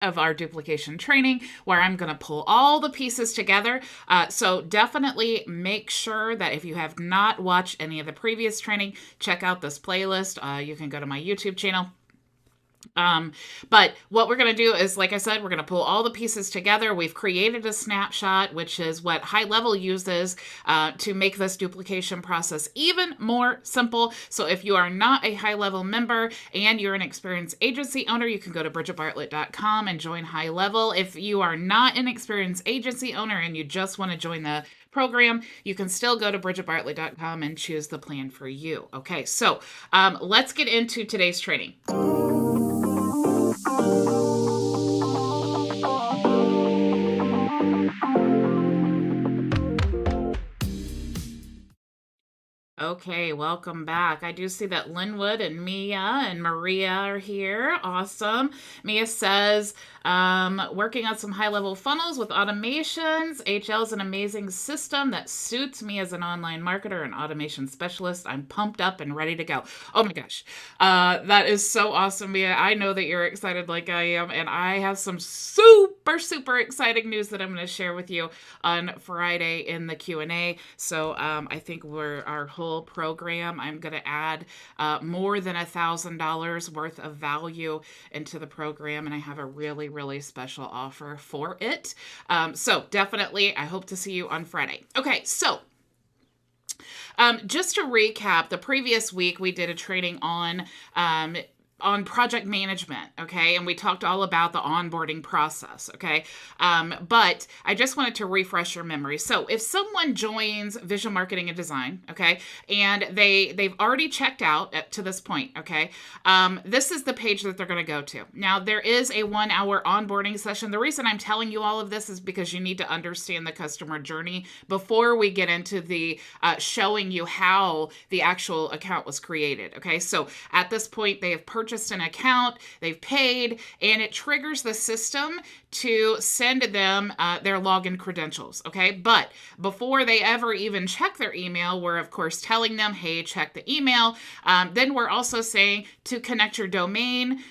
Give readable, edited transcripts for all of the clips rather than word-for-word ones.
of our duplication training where I'm going to pull all the pieces together. So definitely make sure that if you have not watched any of the previous training, check out this playlist. You can go to my YouTube channel. But what we're going to do is, like I said, we're going to pull all the pieces together. We've created a snapshot, which is what HighLevel uses to make this duplication process even more simple. So if you are not a HighLevel member and you're an experienced agency owner, you can go to bridgetbartlett.com and join HighLevel. If you are not an experienced agency owner and you just want to join the program, you can still go to bridgetbartlett.com and choose the plan for you. Okay, so let's get into today's training. Okay, welcome back. I do see that Linwood and Mia and Maria are here. Awesome. Mia says, working on some high-level funnels with automations. HL is an amazing system that suits me as an online marketer and automation specialist. I'm pumped up and ready to go. Oh my gosh. That is so awesome, Mia. I know that you're excited like I am, and I have some super exciting news that I'm going to share with you on Friday in the Q&A. So I think our whole program, I'm going to add more than $1,000 worth of value into the program, and I have a really special offer for it. So definitely, I hope to see you on Friday. Okay, so just to recap, the previous week we did a training on project management, okay? And we talked all about the onboarding process, okay? But I just wanted to refresh your memory. So if someone joins Visual Marketing and Design, okay, and they've already checked out to this point, okay, this is the page that they're going to go to. Now, there is a 1-hour onboarding session. The reason I'm telling you all of this is because you need to understand the customer journey before we get into the showing you how the actual account was created, okay? So at this point, they have purchased an account, they've paid, and it triggers the system to send them their login credentials, okay? But before they ever even check their email, we're of course telling them, hey, check the email. Then we're also saying to connect your domain,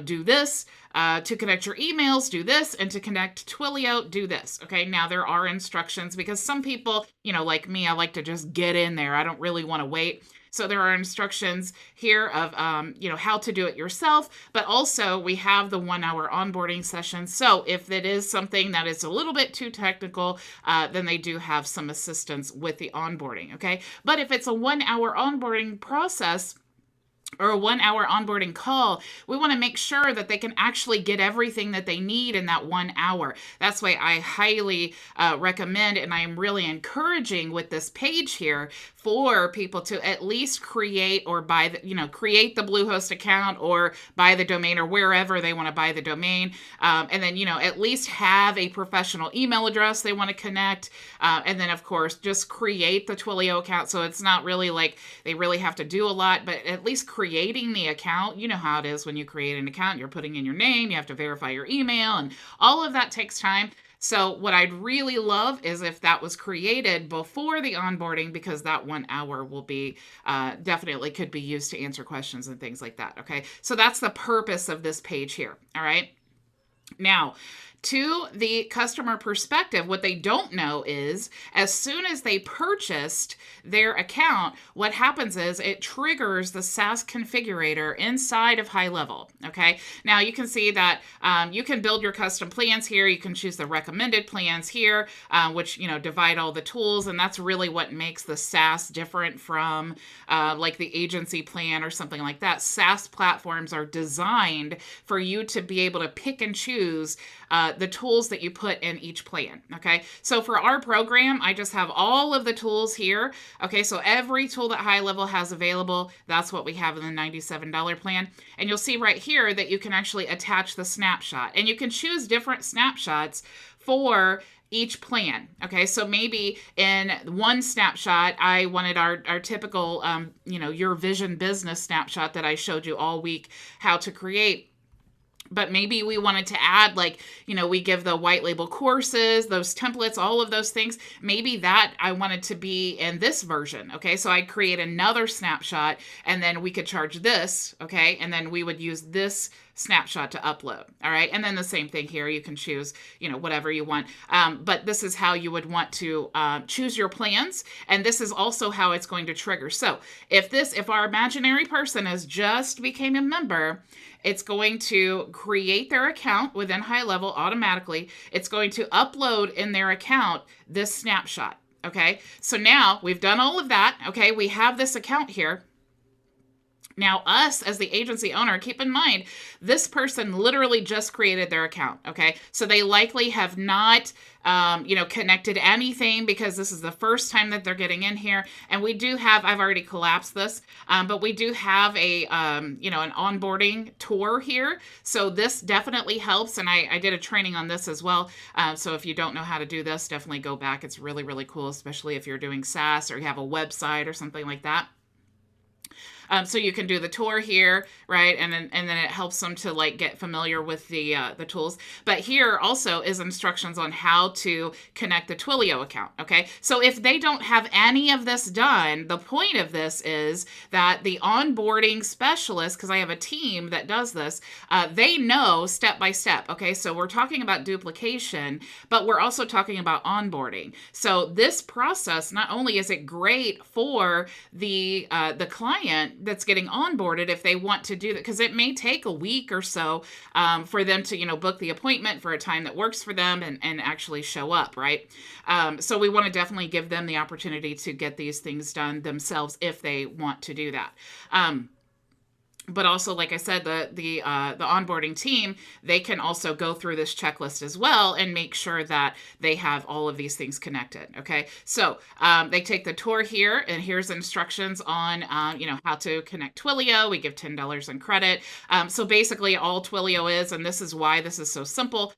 do this. To connect your emails, do this, and to connect Twilio, do this. Okay, now there are instructions because some people, like me, I like to just get in there. I don't really want to wait. So there are instructions here of, how to do it yourself, but also we have the 1-hour onboarding session. So if it is something that is a little bit too technical, then they do have some assistance with the onboarding, okay? But if it's a 1-hour onboarding process, or a 1-hour onboarding call, we want to make sure that they can actually get everything that they need in that 1 hour. That's why I highly recommend, and I am really encouraging with this page here for people to at least create or buy create the Bluehost account or buy the domain or wherever they want to buy the domain. And then, at least have a professional email address they want to connect. And then of course, just create the Twilio account. So it's not really like they really have to do a lot, but at least creating the account, you know how it is when you create an account, you're putting in your name, you have to verify your email, and all of that takes time. So what I'd really love is if that was created before the onboarding, because that 1 hour will be definitely could be used to answer questions and things like that. Okay, so that's the purpose of this page here. All right. Now, to the customer perspective, what they don't know is as soon as they purchased their account, what happens is it triggers the SaaS configurator inside of HighLevel. Okay. Now you can see that you can build your custom plans here. You can choose the recommended plans here, which, divide all the tools. And that's really what makes the SaaS different from like the agency plan or something like that. SaaS platforms are designed for you to be able to pick and choose the tools that you put in each plan. Okay. So for our program, I just have all of the tools here. Okay. So every tool that HighLevel has available, that's what we have in the $97 plan. And you'll see right here that you can actually attach the snapshot, and you can choose different snapshots for each plan. Okay, so maybe in one snapshot, I wanted our typical, your vision business snapshot that I showed you all week how to create. But maybe we wanted to add, we give the white label courses, those templates, all of those things. Maybe that I wanted to be in this version. Okay, so I'd create another snapshot, and then we could charge this. Okay, and then we would use this snapshot to upload. All right. And then the same thing here. You can choose, whatever you want. But this is how you would want to choose your plans. And this is also how it's going to trigger. So if our imaginary person has just became a member, it's going to create their account within HighLevel automatically. It's going to upload in their account this snapshot. Okay. So now we've done all of that. Okay. We have this account here. Now, us as the agency owner, keep in mind, this person literally just created their account, okay? So they likely have not, connected anything because this is the first time that they're getting in here. And we do have, I've already collapsed this, but we do have an onboarding tour here. So this definitely helps. And I did a training on this as well. So if you don't know how to do this, definitely go back. It's really, really cool, especially if you're doing SaaS or you have a website or something like that. So you can do the tour here, right? And then it helps them to like get familiar with the tools. But here also is instructions on how to connect the Twilio account, okay? So if they don't have any of this done, the point of this is that the onboarding specialist, because I have a team that does this, they know step by step, okay? So we're talking about duplication, but we're also talking about onboarding. So this process, not only is it great for the client that's getting onboarded if they want to do that, because it may take a week or so for them to, book the appointment for a time that works for them and actually show up, right? So we want to definitely give them the opportunity to get these things done themselves if they want to do that. But also, like I said, the onboarding team, they can also go through this checklist as well and make sure that they have all of these things connected. Okay, so they take the tour here, and here's instructions on how to connect Twilio. We give $10 in credit. So basically, all Twilio is, and this is why this is so simple,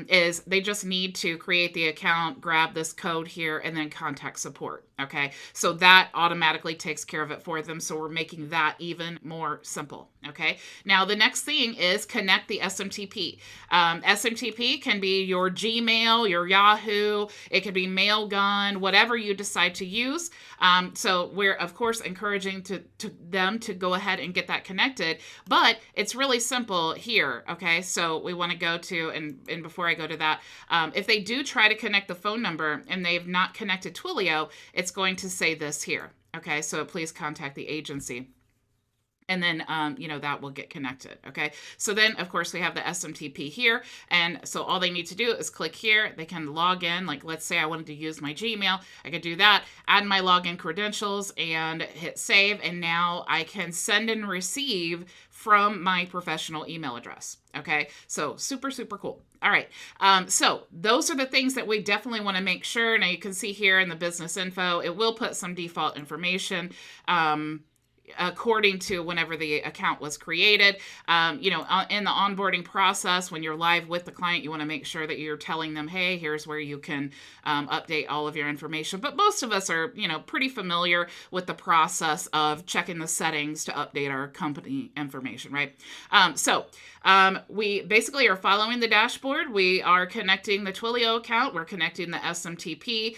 is they just need to create the account, grab this code here, and then contact support. Okay, so that automatically takes care of it for them. So we're making that even more simple. Okay, now the next thing is connect the SMTP. SMTP can be your Gmail, your Yahoo, it could be Mailgun, whatever you decide to use. So we're of course encouraging them to go ahead and get that connected, but it's really simple here. Okay, so we want to go to, and before I go to that, if they do try to connect the phone number and they've not connected Twilio, it's going to say this here. Okay, so please contact the agency. And then, that will get connected. Okay. So then, of course, we have the SMTP here. And so all they need to do is click here. They can log in. Like, let's say I wanted to use my Gmail. I could do that, add my login credentials and hit save. And now I can send and receive from my professional email address. Okay. So super, super cool. All right. So those are the things that we definitely want to make sure. Now you can see here in the business info, it will put some default information, according to whenever the account was created. In the onboarding process, when you're live with the client, you want to make sure that you're telling them, hey, here's where you can update all of your information. But most of us are, pretty familiar with the process of checking the settings to update our company information, right? We basically are following the dashboard. We are connecting the Twilio account. We're connecting the SMTP.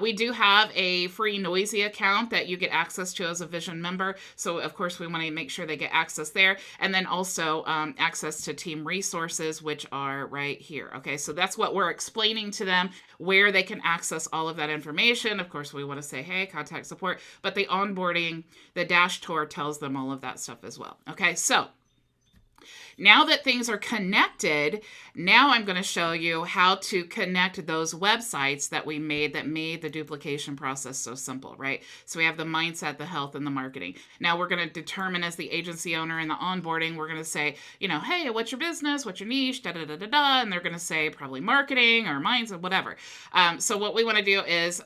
We do have a free Noisy account that you get access to as a Vision member. So, of course, we want to make sure they get access there. And then also access to team resources, which are right here. Okay, so that's what we're explaining to them, where they can access all of that information. Of course, we want to say, hey, contact support. But the onboarding, the dash tour tells them all of that stuff as well. Okay, so now that things are connected, now I'm going to show you how to connect those websites that we made that made the duplication process so simple, right? So we have the mindset, the health, and the marketing. Now we're going to determine as the agency owner in the onboarding, we're going to say, hey, what's your business? What's your niche? Da, da, da, da, da. And they're going to say probably marketing or mindset, whatever. So what we want to do is,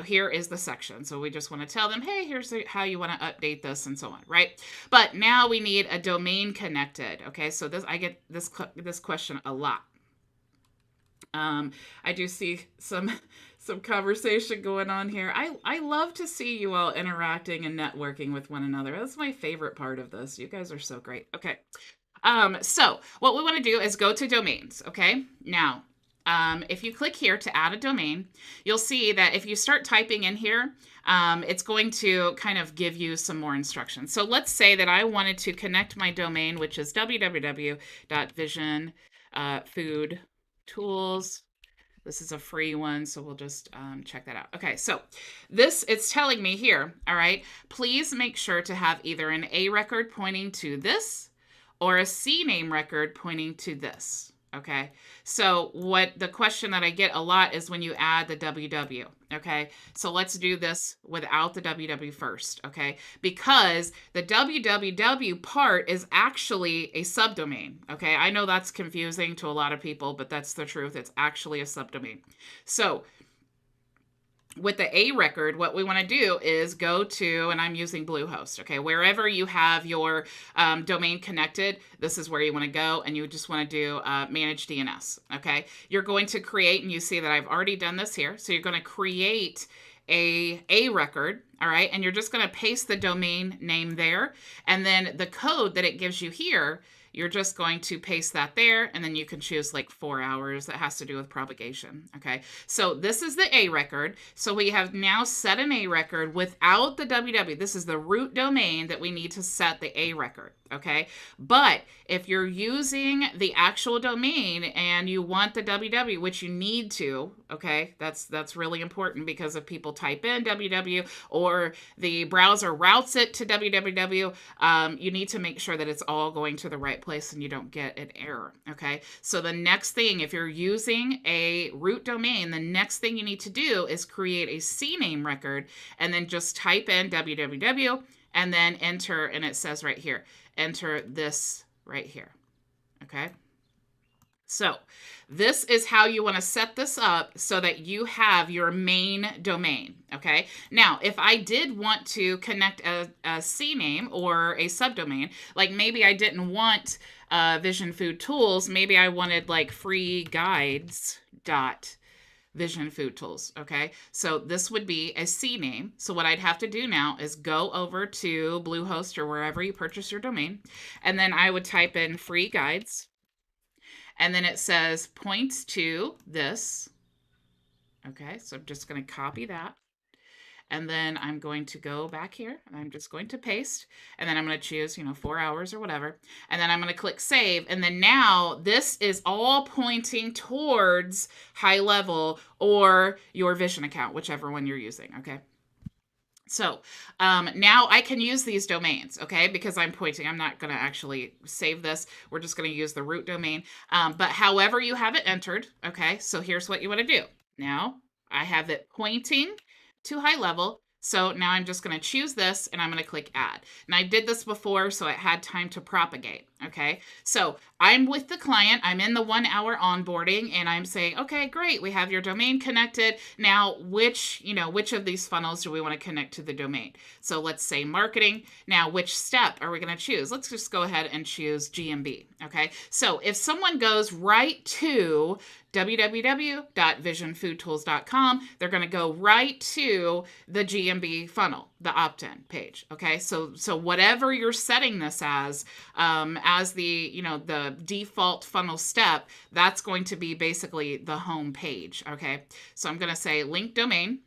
here is the section. So we just want to tell them, hey, here's how you want to update this and so on, right? But now we need a domain connected, okay? So I get this question a lot. I do see some conversation going on here. I love to see you all interacting and networking with one another. That's my favorite part of this. You guys are so great. Okay. So what we want to do is go to domains. Okay. Now, if you click here to add a domain, you'll see that if you start typing in here, it's going to kind of give you some more instructions. So let's say that I wanted to connect my domain, which is www.visionfoodtools. This is a free one, so we'll just check that out. Okay, so it's telling me here, all right, please make sure to have either an A record pointing to this or a C name record pointing to this. Okay, so the question that I get a lot is when you add the www. Okay, so let's do this without the www first. Okay, because the www part is actually a subdomain. Okay, I know that's confusing to a lot of people, but that's the truth. It's actually a subdomain. So with the A record, what we want to do is go to, and I'm using Bluehost, okay, wherever you have your domain connected, this is where you want to go, and you just want to do manage DNS, okay? You're going to create, and you see that I've already done this here, so you're going to create a record, all right, and you're just going to paste the domain name there, and then the code that it gives you here, you're just going to paste that there, and then you can choose like 4 hours. That has to do with propagation, okay? So this is the A record. So we have now set an A record without the www. This is the root domain that we need to set the A record, okay? But if you're using the actual domain and you want the www, which you need to, okay, that's really important, because if people type in www or the browser routes it to www, you need to make sure that it's all going to the right place and you don't get an error, okay? So the next thing, if you're using a root domain, the next thing you need to do is create a CNAME record, and then just type in www and then enter, and it says right here, enter this right here, okay? So this is how you want to set this up so that you have your main domain, okay? Now, if I did want to connect a CNAME or a subdomain, like maybe I didn't want Vision Food Tools, maybe I wanted like free guides dot Vision Food Tools, okay? So this would be a CNAME. So what I'd have to do now is go over to Bluehost or wherever you purchase your domain, and then I would type in free guides, and then it says points to this. Okay, so I'm just going to copy that. And then I'm going to go back here, and I'm just going to paste, and then I'm going to choose, 4 hours or whatever. And then I'm going to click save. And then now this is all pointing towards HighLevel or your Vision account, whichever one you're using. Okay. So now I can use these domains, okay, because I'm pointing. I'm not going to actually save this. We're just going to use the root domain. But however you have it entered, okay, so here's what you want to do. Now I have it pointing to HighLevel. So now I'm just going to choose this, and I'm going to click add. And I did this before, so it had time to propagate. Okay, so I'm with the client. I'm in the 1 hour onboarding, and I'm saying, okay, great. We have your domain connected. Now, which of these funnels do we want to connect to the domain? So let's say marketing. Now, which step are we going to choose? Let's just go ahead and choose GMB. Okay, so if someone goes right to www.visionfoodtools.com, they're going to go right to the GMB funnel, the opt-in page. Okay, so whatever you're setting this as the default funnel step, that's going to be basically the home page. Okay, so I'm going to say link domain.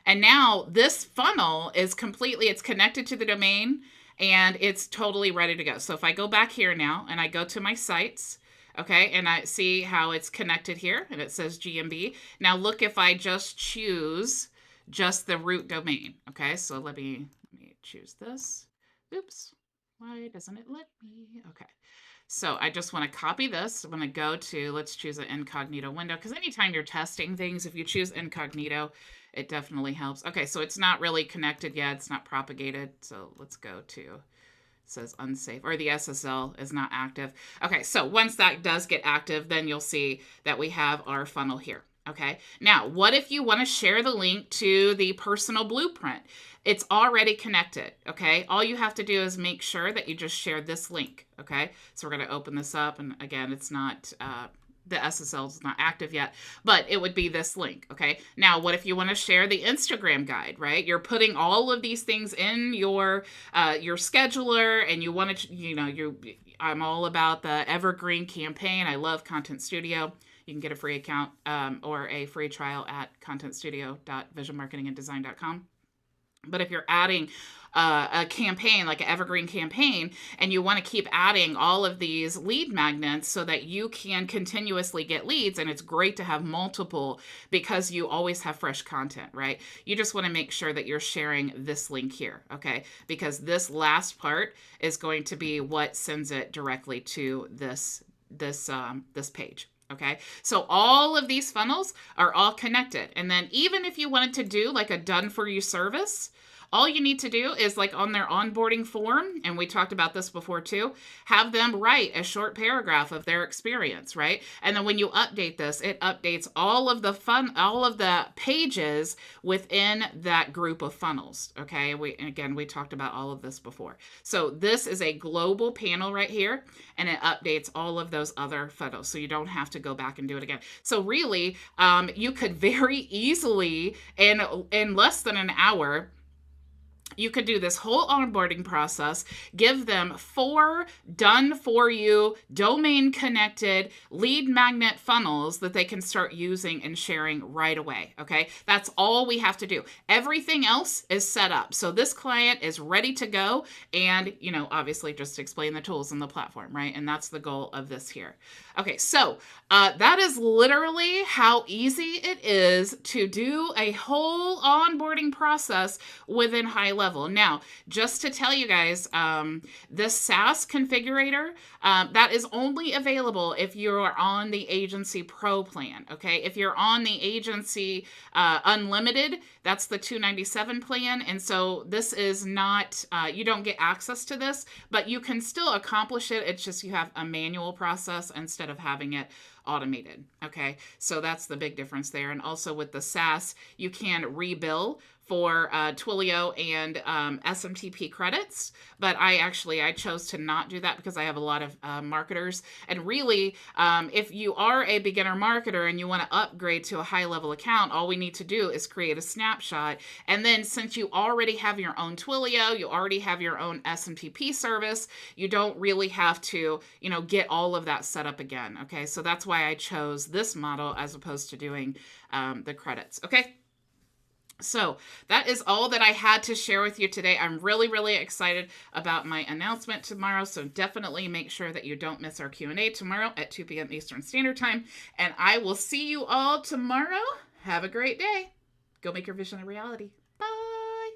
And now this funnel is it's connected to the domain, and it's totally ready to go. So if I go back here now and I go to my sites, okay, and I see how it's connected here, and it says GMB. Now look, if I just choose just the root domain, okay, so let me choose this. Oops, why doesn't it let me? Okay, so I just want to copy this. I'm going to go to, let's choose an incognito window, because anytime you're testing things, if you choose incognito, it definitely helps. Okay, so it's not really connected yet. It's not propagated. So let's go to, it says unsafe, or the SSL is not active. Okay, so once that does get active, then you'll see that we have our funnel here. Okay, now what if you want to share the link to the personal blueprint? It's already connected. Okay, all you have to do is make sure that you just share this link. Okay, so we're going to open this up, and again, it's not the SSL is not active yet, but it would be this link. Okay, now what if you want to share the Instagram guide, right? You're putting all of these things in your scheduler, and you want to, I'm all about the evergreen campaign. I love Content Studio. You can get a free account or a free trial at contentstudio.visualmarketinganddesign.com. But if you're adding a campaign, like an evergreen campaign, and you want to keep adding all of these lead magnets so that you can continuously get leads, and it's great to have multiple because you always have fresh content, right? You just want to make sure that you're sharing this link here, okay? Because this last part is going to be what sends it directly to this page. Okay, so all of these funnels are all connected. And then even if you wanted to do like a done for you service, all you need to do is like on their onboarding form, and we talked about this before too, have them write a short paragraph of their experience, right? And then when you update this, it updates all of the pages within that group of funnels, okay? We talked about all of this before. So this is a global panel right here, and it updates all of those other funnels, so you don't have to go back and do it again. So really, you could very easily, in less than an hour, you could do this whole onboarding process, give them 4 done for you, domain connected lead magnet funnels that they can start using and sharing right away. Okay. That's all we have to do. Everything else is set up. So this client is ready to go. And, obviously just explain the tools and the platform, right? And that's the goal of this here. Okay. So that is literally how easy it is to do a whole onboarding process within HighLevel. Now, just to tell you guys, this SaaS configurator, that is only available if you are on the Agency Pro plan, okay? If you're on the Agency Unlimited, that's the $297 plan, and so this is not, you don't get access to this, but you can still accomplish it. It's just you have a manual process instead of having it automated, okay? So that's the big difference there. And also with the SaaS, you can rebill for Twilio and SMTP credits, but I chose to not do that because I have a lot of marketers. And really, if you are a beginner marketer and you want to upgrade to a high-level account, all we need to do is create a snapshot. And then since you already have your own Twilio, you already have your own SMTP service, you don't really have to, get all of that set up again. Okay, so that's why I chose this model as opposed to doing the credits. Okay. So that is all that I had to share with you today. I'm really, really excited about my announcement tomorrow. So definitely make sure that you don't miss our Q&A tomorrow at 2 p.m. Eastern Standard Time. And I will see you all tomorrow. Have a great day. Go make your vision a reality. Bye.